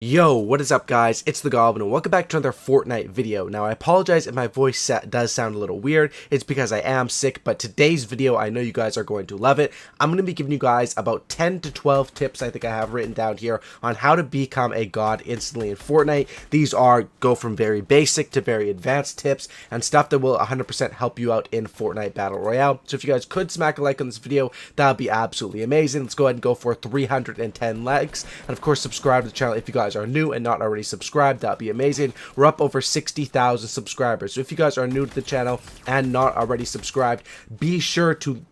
Yo, what is up guys? It's the Goblin and welcome back to another Fortnite video. Now I apologize if my voice does sound a little weird. It's because I am sick, but today's video, I know you guys are going to love it. I'm going to be giving you guys about 10 to 12 tips I think I have written down here on how to become a god instantly in Fortnite. These go from very basic to very advanced tips and stuff that will 100% help you out in Fortnite Battle Royale. So if you guys could smack a like on this video, that would be absolutely amazing. Let's go ahead and go for 310 likes. And of course, subscribe to the channel if you guys are new and not already subscribed. That'd be amazing. We're up over 60,000 subscribers, so if you guys are new to the channel and not already subscribed, be sure to,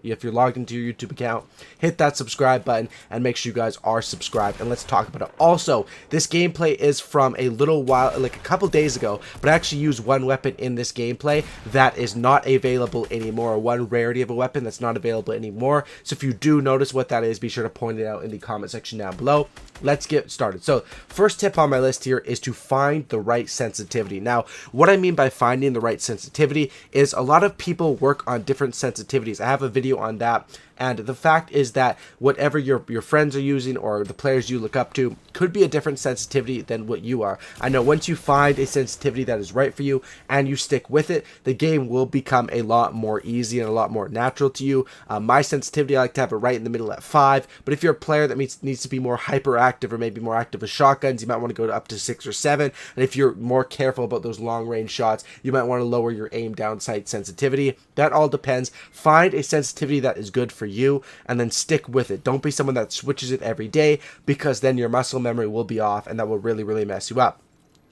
if you're logged into your YouTube account, hit that subscribe button and make sure you guys are subscribed, and let's talk about it. Also, this gameplay is from a little while, like a couple days ago, but I actually used one weapon in this gameplay that is not available anymore, one rarity of a weapon that's not available anymore. So if you do notice what that is, be sure to point it out in the comment section down below. Let's get started. So first tip on my list here is to find the right sensitivity. Now, what I mean by finding the right sensitivity is a lot of people work on different sensitivities. I have a video on that. And the fact is that whatever your friends are using or the players you look up to could be a different sensitivity than what you are. I know once you find a sensitivity that is right for you and you stick with it, the game will become a lot more easy and a lot more natural to you. My sensitivity, I like to have it right in the middle at 5. But if you're a player that needs to be more hyperactive or maybe more active with shotguns, you might want to go up to 6 or 7. And if you're more careful about those long range shots, you might want to lower your aim down sight sensitivity. That all depends. Find a sensitivity that is good for you and then stick with it. Don't be someone that switches it every day, because then your muscle memory will be off and that will really mess you up.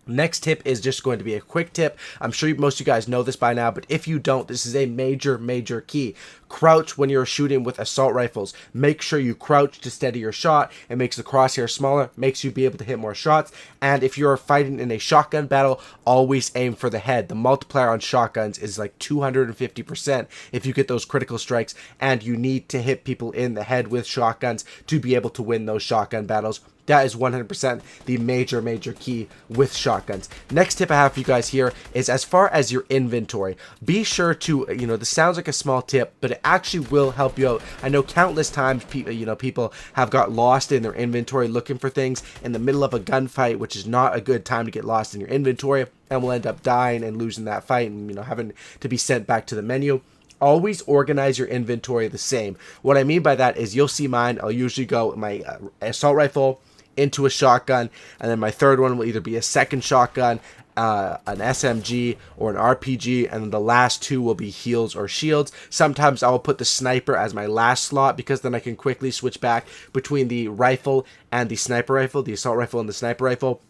Next tip is just going to be a quick tip. I'm sure most of you guys know this by now, but if you don't, this is a major key. Crouch when you're shooting with assault rifles. Make sure you crouch to steady your shot. It makes the crosshair smaller, makes you be able to hit more shots. And if you're fighting in a shotgun battle, always aim for the head. The multiplier on shotguns is like 250% if you get those critical strikes, and you need to hit people in the head with shotguns to be able to win those shotgun battles. That is 100% the major key with shotguns. Next tip I have for you guys here is as far as your inventory. Be sure to, this sounds like a small tip, but it actually will help you out. I know countless times people have got lost in their inventory looking for things in the middle of a gunfight, which is not a good time to get lost in your inventory, and will end up dying and losing that fight and, having to be sent back to the menu. Always organize your inventory the same. What I mean by that is you'll see mine. I'll usually go with my assault rifle into a shotgun, and then my third one will either be a second shotgun, an SMG, or an RPG, and then the last two will be heals or shields. Sometimes I will put the sniper as my last slot, because then I can quickly switch back between the rifle and the sniper rifle, the assault rifle and the sniper rifle.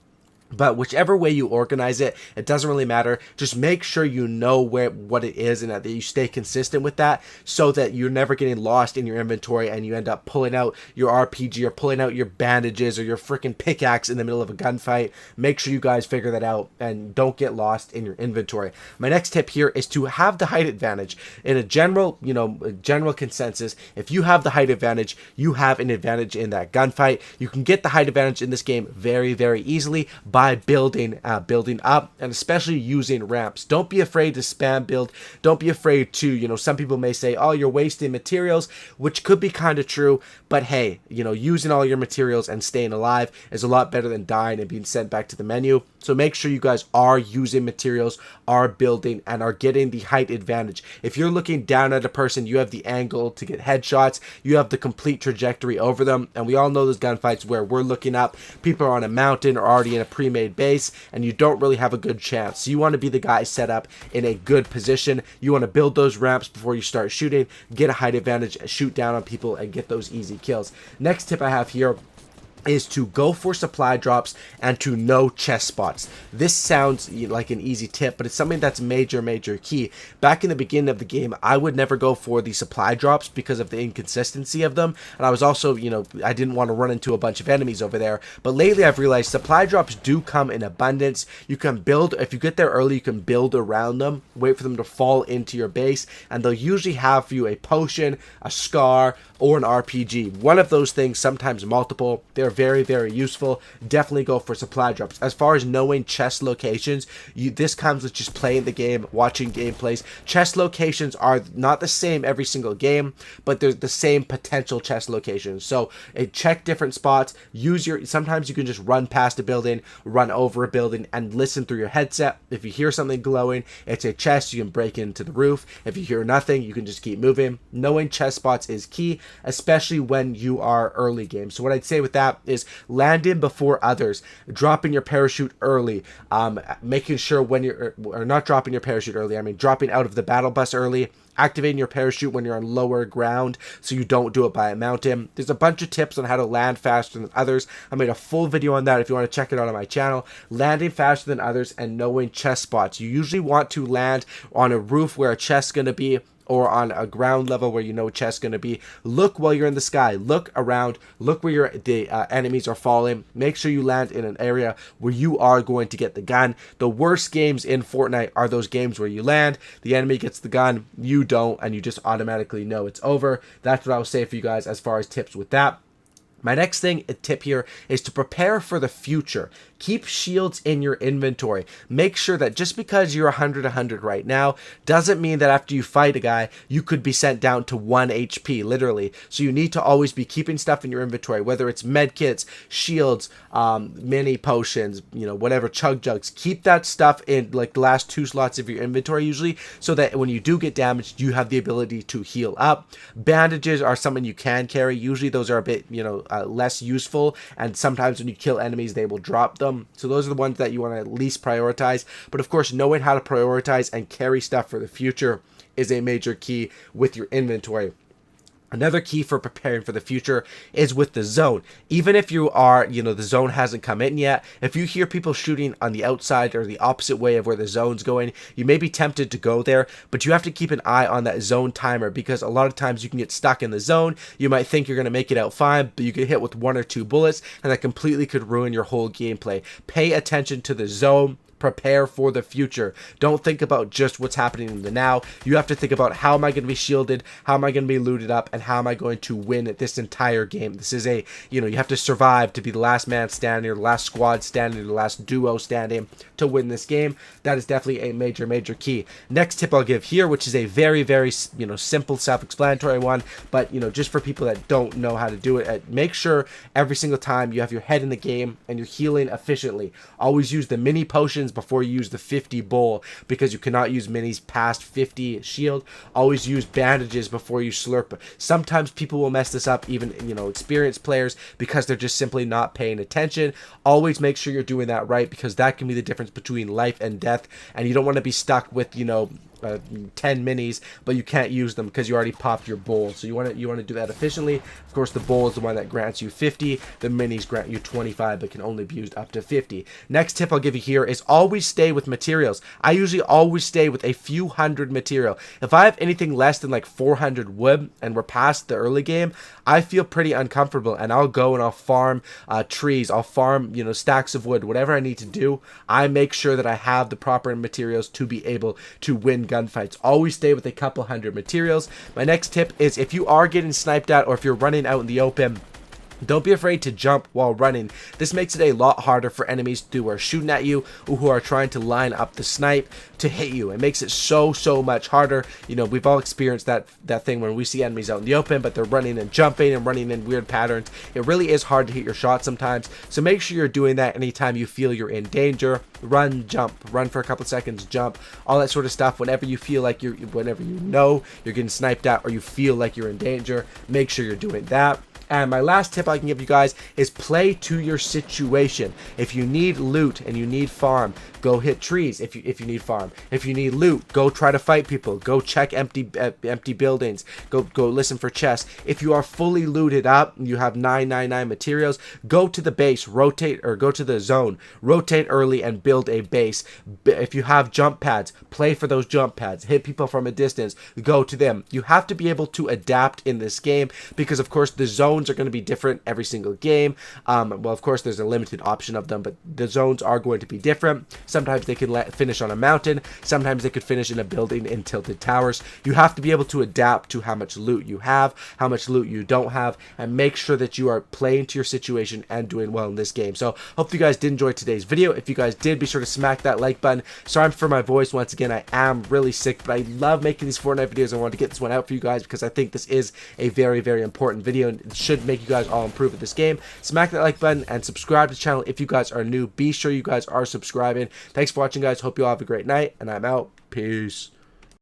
But whichever way you organize it, it doesn't really matter. Just make sure you know what it is, and that you stay consistent with that, so that you're never getting lost in your inventory and you end up pulling out your RPG or pulling out your bandages or your freaking pickaxe in the middle of a gunfight. Make sure you guys figure that out and don't get lost in your inventory. My next tip here is to have the height advantage. In a general consensus, if you have the height advantage, you have an advantage in that gunfight. You can get the height advantage in this game very easily by building up, and especially using ramps. Don't be afraid to spam build. Don't be afraid to, some people may say, oh, you're wasting materials, which could be kind of true, but hey, using all your materials and staying alive is a lot better than dying and being sent back to the menu. So make sure you guys are using materials, are building, and are getting the height advantage. If you're looking down at a person, you have the angle to get headshots, you have the complete trajectory over them, and we all know those gunfights where we're looking up, people are on a mountain or already in a pre-made base, and you don't really have a good chance. So you want to be the guy set up in a good position. You want to build those ramps before you start shooting, get a height advantage, shoot down on people, and get those easy kills. Next tip I have here is to go for supply drops and to know chest spots. This sounds like an easy tip, but it's something that's major key. Back in the beginning of the game, I would never go for the supply drops because of the inconsistency of them, and I was also, I didn't want to run into a bunch of enemies over there. But lately I've realized supply drops do come in abundance. You can build, if you get there early, you can build around them, wait for them to fall into your base, and they'll usually have for you a potion, a scar, or an RPG. One of those things, sometimes multiple. They're very, very useful. Definitely go for supply drops. As far as knowing chest locations, this comes with just playing the game, watching gameplays. Chest locations are not the same every single game, but they're the same potential chest locations. So check different spots. Sometimes you can just run past a building, run over a building, and listen through your headset. If you hear something glowing, it's a chest. You can break into the roof. If you hear nothing, you can just keep moving. Knowing chest spots is key, especially when you are early game. So what I'd say with that is landing before others, dropping your parachute early, making sure when you're, or not dropping your parachute early, I mean dropping out of the battle bus early, activating your parachute when you're on lower ground so you don't do it by a mountain. There's a bunch of tips on how to land faster than others. I made a full video on that if you want to check it out on my channel. Landing faster than others and knowing chest spots. You usually want to land on a roof where a chest's going to be, or on a ground level where you know chest's going to be. Look while you're in the sky. Look around. Look where the enemies are falling. Make sure you land in an area where you are going to get the gun. The worst games in Fortnite are those games where you land, the enemy gets the gun, you don't, and you just automatically know it's over. That's what I will say for you guys as far as tips with that. My next tip here is to prepare for the future. Keep shields in your inventory. Make sure that just because you're 100 right now doesn't mean that after you fight a guy, you could be sent down to 1 HP, literally. So you need to always be keeping stuff in your inventory, whether it's med kits, shields, mini potions, whatever, chug jugs. Keep that stuff in like the last 2 slots of your inventory usually, so that when you do get damaged, you have the ability to heal up. Bandages are something you can carry. Usually those are a bit, less useful, and sometimes when you kill enemies they will drop them, so those are the ones that you want to at least prioritize. But of course, knowing how to prioritize and carry stuff for the future is a major key with your inventory. Another key for preparing for the future is with the zone. Even if you are, the zone hasn't come in yet, if you hear people shooting on the outside or the opposite way of where the zone's going, you may be tempted to go there, but you have to keep an eye on that zone timer, because a lot of times you can get stuck in the zone. You might think you're going to make it out fine, but you get hit with 1 or 2 bullets, and that completely could ruin your whole gameplay. Pay attention to the zone. Prepare for the future. Don't think about just what's happening in the now. You have to think about, how am I going to be shielded? How am I going to be looted up? And how am I going to win at this entire game? This is you have to survive to be the last man standing, or the last squad standing, or the last duo standing to win this game. That is definitely a major, major key. Next tip I'll give here, which is a very, very, simple, self-explanatory one, but, just for people that don't know how to do it, make sure every single time you have your head in the game and you're healing efficiently. Always use the mini potions before you use the 50 bowl, because you cannot use minis past 50 shield. Always use bandages before you slurp. Sometimes people will mess this up, even experienced players, because they're just simply not paying attention. Always make sure you're doing that right, because that can be the difference between life and death, and you don't want to be stuck with 10 minis, but you can't use them because you already popped your bowl. So you want to do that efficiently. Of course, the bowl is the one that grants you 50. The minis grant you 25, but can only be used up to 50. Next tip I'll give you here is always stay with materials. I usually always stay with a few hundred material. If I have anything less than like 400 wood and we're past the early game, I feel pretty uncomfortable, and I'll go and I'll farm trees. I'll farm stacks of wood, whatever I need to do. I make sure that I have the proper materials to be able to win gunfights. Always stay with a couple hundred materials. My next tip is, if you are getting sniped at, or if you're running out in the open, don't be afraid to jump while running. This makes it a lot harder for enemies who are shooting at you, or who are trying to line up the snipe to hit you. It makes it so much harder. We've all experienced that thing when we see enemies out in the open, but they're running and jumping and running in weird patterns. It really is hard to hit your shot sometimes. So make sure you're doing that anytime you feel you're in danger. Run, jump, run for a couple seconds, jump, all that sort of stuff. Whenever you feel like whenever you're getting sniped at, or you feel like you're in danger, make sure you're doing that. And my last tip I can give you guys is play to your situation. If you need loot and you need farm, go hit trees. If you need farm, if you need loot, go try to fight people. Go check empty buildings. Go listen for chests. If you are fully looted up, you have 999 materials, go to the base, rotate, or go to the zone, rotate early and build a base. If you have jump pads, play for those jump pads. Hit people from a distance, go to them. You have to be able to adapt in this game, because of course the zone zones are going to be different every single game. Well, of course, there's a limited option of them, but the zones are going to be different. Sometimes they can finish on a mountain. Sometimes they could finish in a building in tilted towers. You have to be able to adapt to how much loot you have, how much loot you don't have, and make sure that you are playing to your situation and doing well in this game. So hope you guys did enjoy today's video. If you guys did, be sure to smack that like button. Sorry for my voice once again. I am really sick, but I love making these Fortnite videos. I wanted to get this one out for you guys because I think this is a very, very important video and it should make you guys all improve at this game. Smack that like button and subscribe to the channel if you guys are new. Be sure you guys are subscribing. Thanks for watching, guys. Hope you all have a great night, and I'm out. Peace.